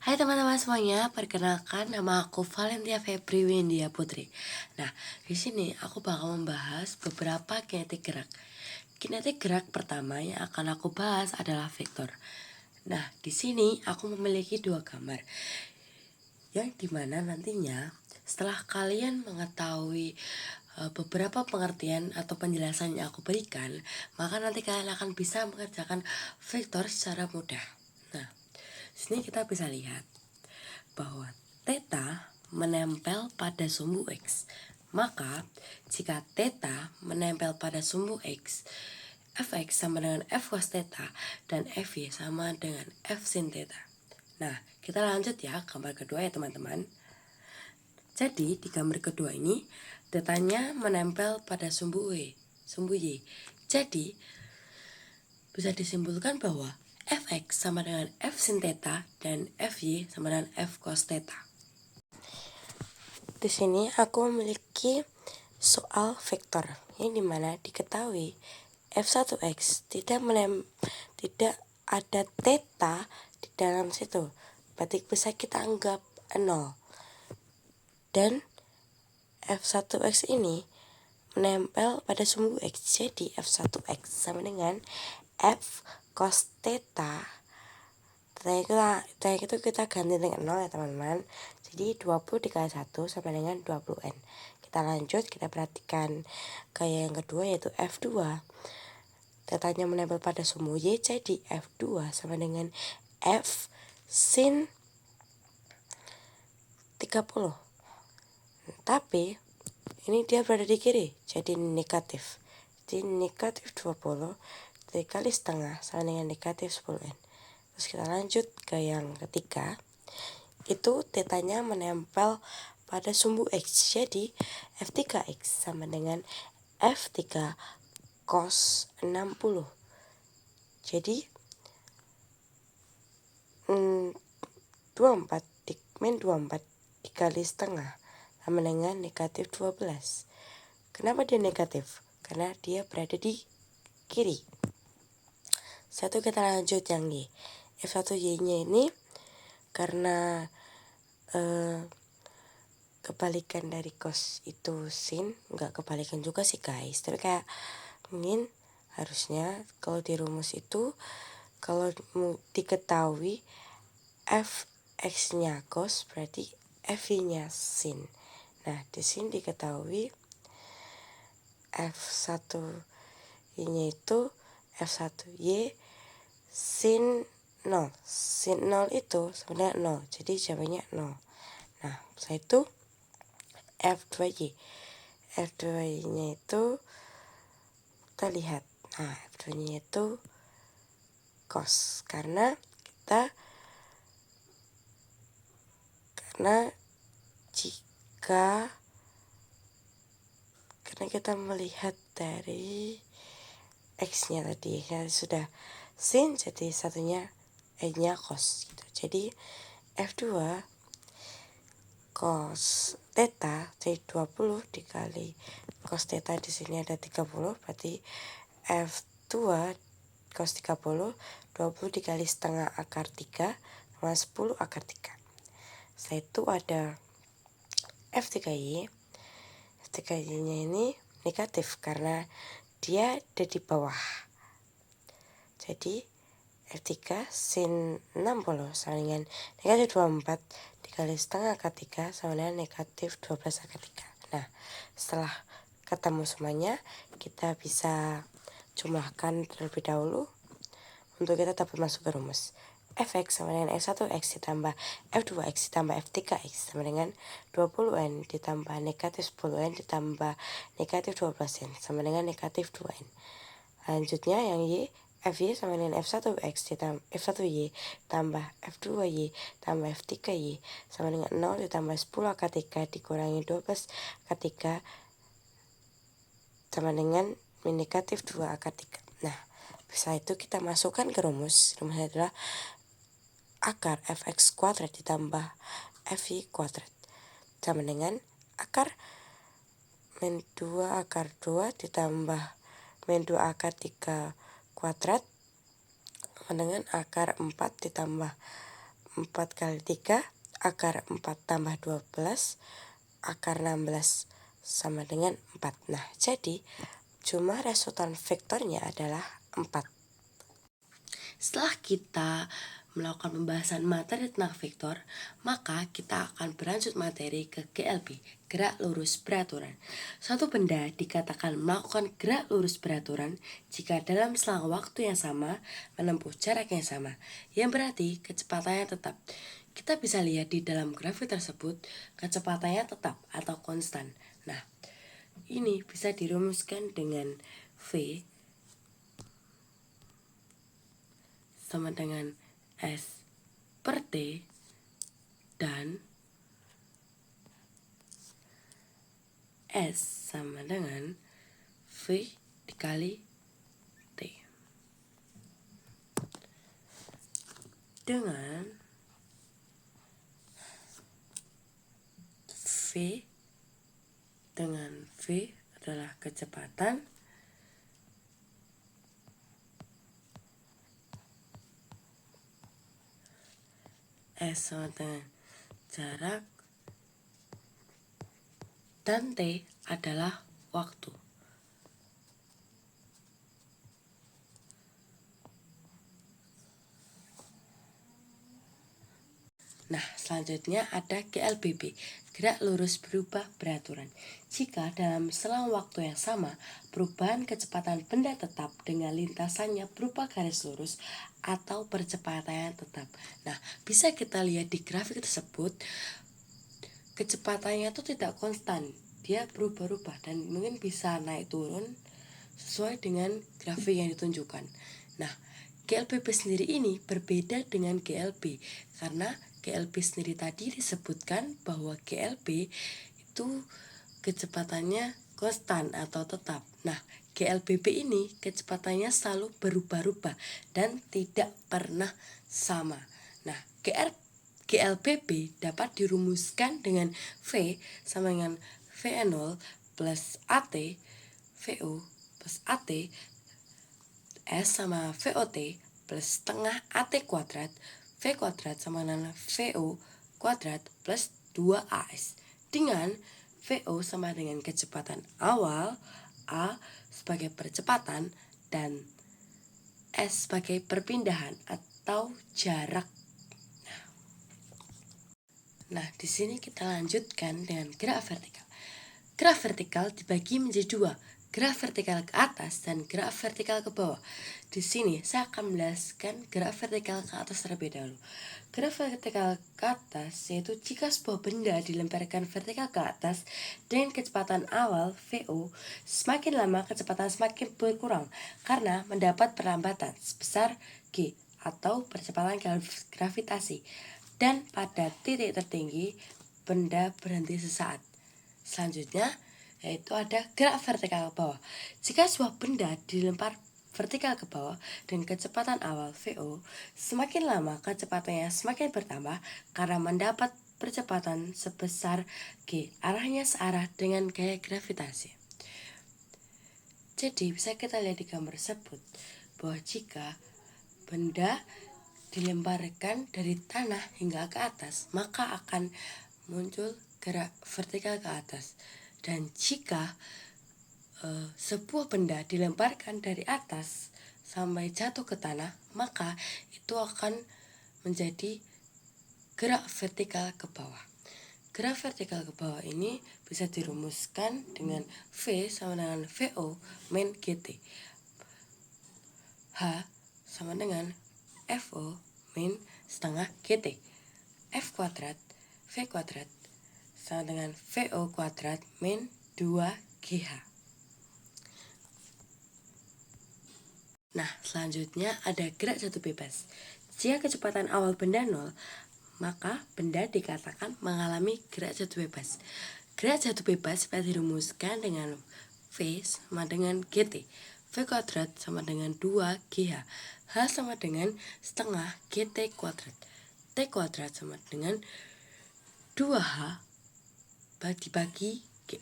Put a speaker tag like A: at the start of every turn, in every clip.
A: Hai teman-teman semuanya, perkenalkan nama aku Valentia Febri Windia Putri. Nah, di sini aku bakal membahas beberapa kinetik gerak. Kinetik gerak pertama yang akan aku bahas adalah vektor. Nah, di sini aku memiliki dua gambar, yang dimana nantinya setelah kalian mengetahui beberapa pengertian atau penjelasan yang aku berikan, maka nanti kalian akan bisa mengerjakan vektor secara mudah. Nah, sini kita bisa lihat bahwa theta menempel pada sumbu X. Maka, jika theta menempel pada sumbu X, Fx sama dengan F cos theta dan Fy sama dengan F sin theta. Nah, kita lanjut ya gambar kedua ya teman-teman. Jadi, di gambar kedua ini, tetanya menempel pada sumbu Y. Jadi, bisa disimpulkan bahwa Fx sama dengan F sin theta dan Fy sama dengan F cos theta. Di sini aku memiliki soal vektor yang dimana diketahui F1x tidak ada theta di dalam situ. Berarti bisa kita anggap 0. Dan F1x ini menempel pada sumbu X. Jadi F1x sama dengan F cos theta. Theta itu kita ganti dengan 0 ya teman-teman. Jadi 20 dikali 1 sama dengan 20N. Kita lanjut, kita perhatikan gaya yang kedua yaitu F2. Tetanya menempel pada sumbu Y, jadi F2 sama dengan F sin 30. Tapi ini dia berada di kiri, jadi negatif. Jadi negatif 20 dikali setengah sama dengan negatif 10N. Terus kita lanjut ke yang ketiga. Itu tetanya menempel pada sumbu X. Jadi F3X sama dengan F3 cos 60. Jadi 24 dikali setengah sama dengan negatif 12. Kenapa dia negatif? Karena dia berada di kiri. Satu, kita lanjut yang Y. F1Y nya ini karena kebalikan dari cos itu sin, enggak kebalikan juga sih guys, tapi kayak mungkin harusnya kalau di rumus itu kalau diketahui Fx nya cos berarti Fy nya sin. Nah, di sini diketahui F1Y nya itu F1Y sin 0. Sin 0 itu sebenarnya 0. Jadi jawabannya 0. Nah, setelah itu F2Y. F2Y nya itu kita lihat. Nah, F2Y nya itu cos karena kita melihat dari X nya tadi ya, sudah sin, jadi satunya E nya cos gitu. Jadi F2 cos theta, jadi 20 dikali cos theta di sini ada 30, berarti F2 cos 30, 20 dikali setengah akar 3 sama 10 akar 3. Setelah itu ada F3Y. F3Y nya ini negatif karena dia ada di bawah. Jadi F3 sin 60 sama dengan negatif 24 dikali setengah akar 3 sama dengan negatif 12 akar 3. Nah, setelah ketemu semuanya, kita bisa jumlahkan terlebih dahulu untuk kita dapat masuk ke rumus. Fx sama dengan F1x ditambah F2x ditambah F3x sama dengan 20N ditambah negatif 10N ditambah negatif 12N sama dengan negatif 2N. Lanjutnya yang Y, Fy sama dengan F1x ditambah F1y tambah F2y tambah F3y sama dengan 0 ditambah 10 akar 3 dikurangi 12 akar 3 sama dengan negatif 2 akar 3. Nah, setelah itu kita masukkan ke rumus. Rumusnya adalah akar Fx kuadrat ditambah Fy kuadrat sama dengan akar min 2 akar 2 ditambah min 2 akar 3 kuadrat sama dengan akar 4 ditambah 4 kali 3, akar 4 tambah 12, akar 16 sama dengan 4. Nah, jadi jumlah resultan vektornya adalah 4. Setelah kita melakukan pembahasan materi tentang vektor, maka kita akan berlanjut materi ke GLB, gerak lurus beraturan. Suatu benda dikatakan melakukan gerak lurus beraturan jika dalam selang waktu yang sama menempuh jarak yang sama, yang berarti kecepatannya tetap. Kita bisa lihat di dalam grafik tersebut, kecepatannya tetap atau konstan. Nah, ini bisa dirumuskan dengan V sama dengan S per T dan S sama dengan V dikali T. Dengan V adalah kecepatan, S sama dengan jarak, dan T adalah waktu. Nah, selanjutnya ada GLBB, gerak lurus berubah beraturan. Jika dalam selang waktu yang sama, perubahan kecepatan benda tetap dengan lintasannya berupa garis lurus atau percepatannya tetap. Nah, bisa kita lihat di grafik tersebut, kecepatannya itu tidak konstan, dia berubah-ubah dan mungkin bisa naik turun sesuai dengan grafik yang ditunjukkan. Nah, GLBB sendiri ini berbeda dengan GLB karena GLB sendiri tadi disebutkan bahwa GLB itu kecepatannya konstan atau tetap. Nah, GLBB ini kecepatannya selalu berubah-ubah dan tidak pernah sama. Nah, GLBB dapat dirumuskan dengan V sama dengan V0 plus AT, VO plus AT, S sama VOT plus setengah AT kuadrat, V kuadrat sama dengan VO kuadrat plus 2AS. Dengan VO sama dengan kecepatan awal, A sebagai percepatan, dan S sebagai perpindahan atau jarak. Nah, di sini kita lanjutkan dengan gerak vertikal. Gerak vertikal dibagi menjadi dua, gerak vertikal ke atas dan gerak vertikal ke bawah. Di sini saya akan menjelaskan gerak vertikal ke atas terlebih dahulu. Gerak vertikal ke atas yaitu jika sebuah benda dilemparkan vertikal ke atas dengan kecepatan awal VO, semakin lama kecepatan semakin berkurang karena mendapat perlambatan sebesar G atau percepatan gravitasi. Dan pada titik tertinggi, benda berhenti sesaat. Selanjutnya, yaitu ada gerak vertikal ke bawah. Jika sebuah benda dilempar vertikal ke bawah dengan kecepatan awal VO, semakin lama kecepatannya semakin bertambah karena mendapat percepatan sebesar G. Arahnya searah dengan gaya gravitasi. Jadi, bisa kita lihat di gambar tersebut bahwa jika benda dilemparkan dari tanah hingga ke atas, maka akan muncul gerak vertikal ke atas. Dan jika sebuah benda dilemparkan dari atas sampai jatuh ke tanah, maka itu akan menjadi gerak vertikal ke bawah. Gerak vertikal ke bawah ini bisa dirumuskan dengan V sama dengan VO min GT. H sama dengan FO min setengah GT. F kuadrat V kuadrat sama dengan VO kuadrat min 2GH. Nah, selanjutnya ada gerak jatuh bebas. Jika kecepatan awal benda 0, maka benda dikatakan mengalami gerak jatuh bebas. Gerak jatuh bebas bisa dirumuskan dengan V sama dengan GT. V kuadrat sama dengan 2GH. H sama dengan setengah GT kuadrat. T kuadrat sama dengan 2H dibagi G.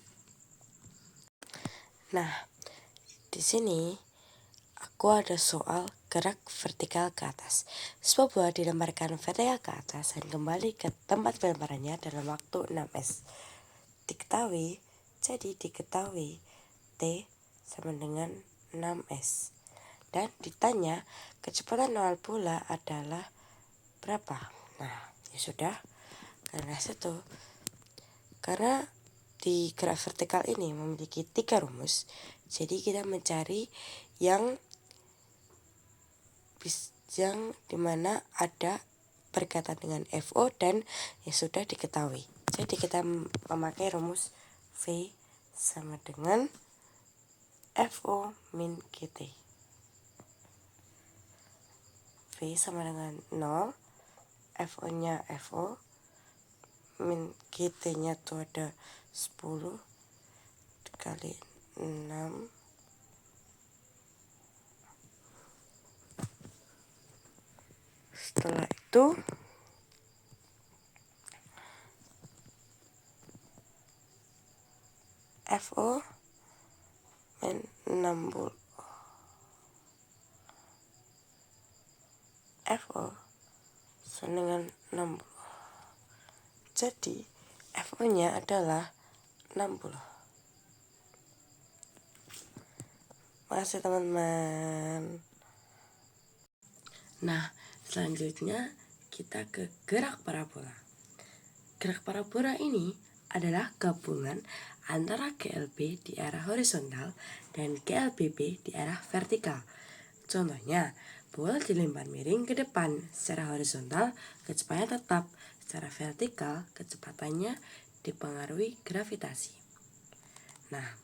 A: Nah, di sini aku ada soal gerak vertikal ke atas. Sebuah bola dilemparkan vertikal ke atas dan kembali ke tempat pelemparannya dalam waktu 6s. Diketahui T sama dengan 6s. Dan ditanya kecepatan awal bola adalah berapa? Nah, ya sudah. Karena di gerak vertikal ini memiliki 3 rumus, jadi kita mencari yang dimana ada berkaitan dengan FO dan yang sudah diketahui. Jadi kita memakai rumus V sama dengan FO min GT. V sama dengan 0, FO nya FO, min GT nya tuh ada 10 dikali 6. Setelah itu FO min 60. FO sama dengan 60. Jadi FO nya adalah 60. Makasih teman-teman. Nah, selanjutnya kita ke gerak parabola. Gerak parabola ini adalah gabungan antara GLB di arah horizontal dan GLBB di arah vertikal. Contohnya, bola dilempar miring ke depan secara horizontal, kecepatannya tetap. Secara vertikal, kecepatannya dipengaruhi gravitasi. Nah,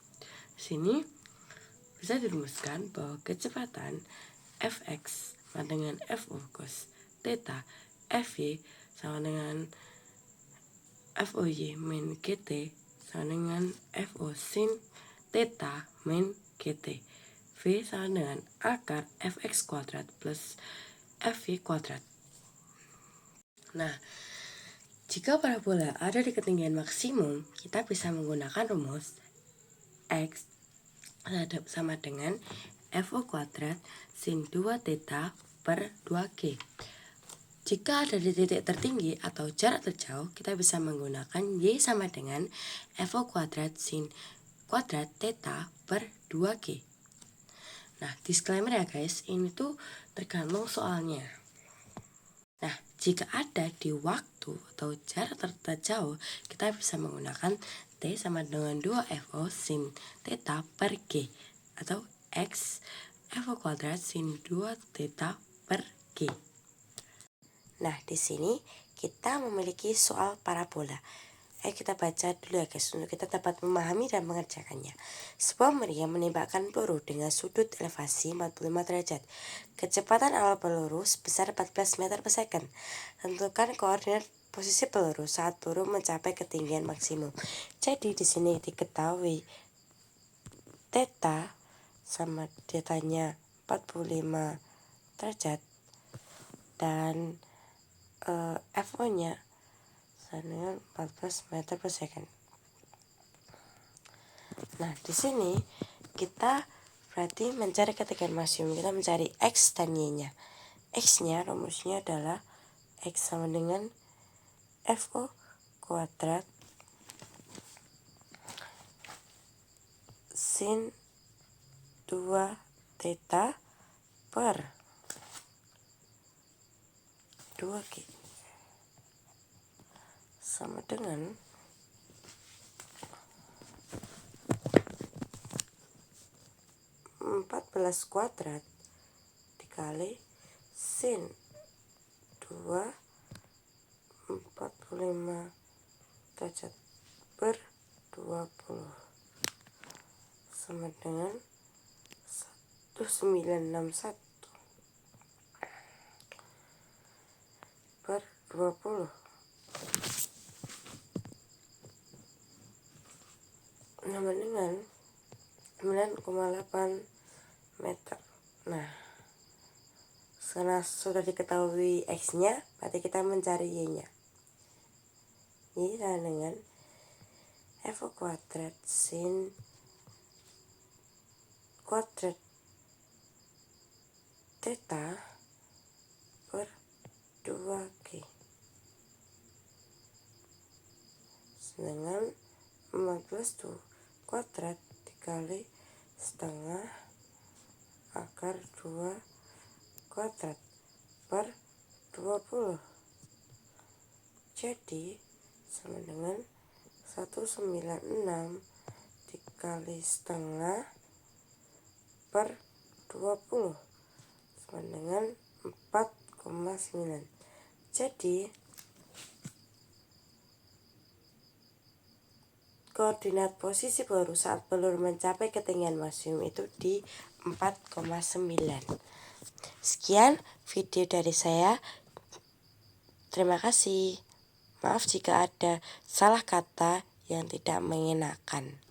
A: sini bisa dirumuskan bahwa kecepatan Fx sama dengan Fu cos theta, Fy sama dengan Foy min GT sama dengan Fo sin theta min GT. V sama dengan akar Fx kuadrat plus Fy kuadrat. Nah, jika parabola ada di ketinggian maksimum, kita bisa menggunakan rumus X sama dengan Fo kuadrat sin 2 theta per 2G. Jika ada di titik tertinggi atau jarak terjauh, kita bisa menggunakan Y sama dengan Fo kuadrat sin kuadrat theta per 2G. Nah, disclaimer ya guys, ini tuh tergantung soalnya. Nah, jika ada di waktu atau jarak terjauh, kita bisa menggunakan T sama dengan 2Fo sin theta per G atau X Fo kuadrat sin 2 theta per G. Nah, di sini kita memiliki soal parabola. Ayo kita baca dulu ya guys, untuk kita dapat memahami dan mengerjakannya. Sebuah meriam menembakkan peluru dengan sudut elevasi 45 derajat. Kecepatan awal peluru sebesar 14 meter per second. Tentukan koordinat posisi peluru saat peluru mencapai ketinggian maksimum. Jadi di sini diketahui theta sama theta-nya 45 derajat dan Fo nya sama dengan 14 meter per second. Nah, di sini kita berarti mencari ketinggian maksimum, kita mencari X dan Y nya. X nya rumusnya adalah X sama dengan Fo kuadrat sin 2 theta per 2G sama dengan 14 kuadrat dikali sin 2 45 derajat per 20 sama dengan 1961 per 20 sama dengan 9,8 meter. Nah, karena sudah diketahui X nya, berarti kita mencari Y nya. Y sama dengan Fo kuadrat sin kuadrat
B: theta per 2G dengan 14 kuadrat dikali setengah akar 2 kuadrat per 20. Jadi sama dengan 196 dikali setengah per 20 sama dengan 4,9. Jadi koordinat posisi peluru saat peluru mencapai ketinggian maksimum itu di 4,9. Sekian video dari saya. Terima kasih. Maaf jika ada salah kata yang tidak mengenakan.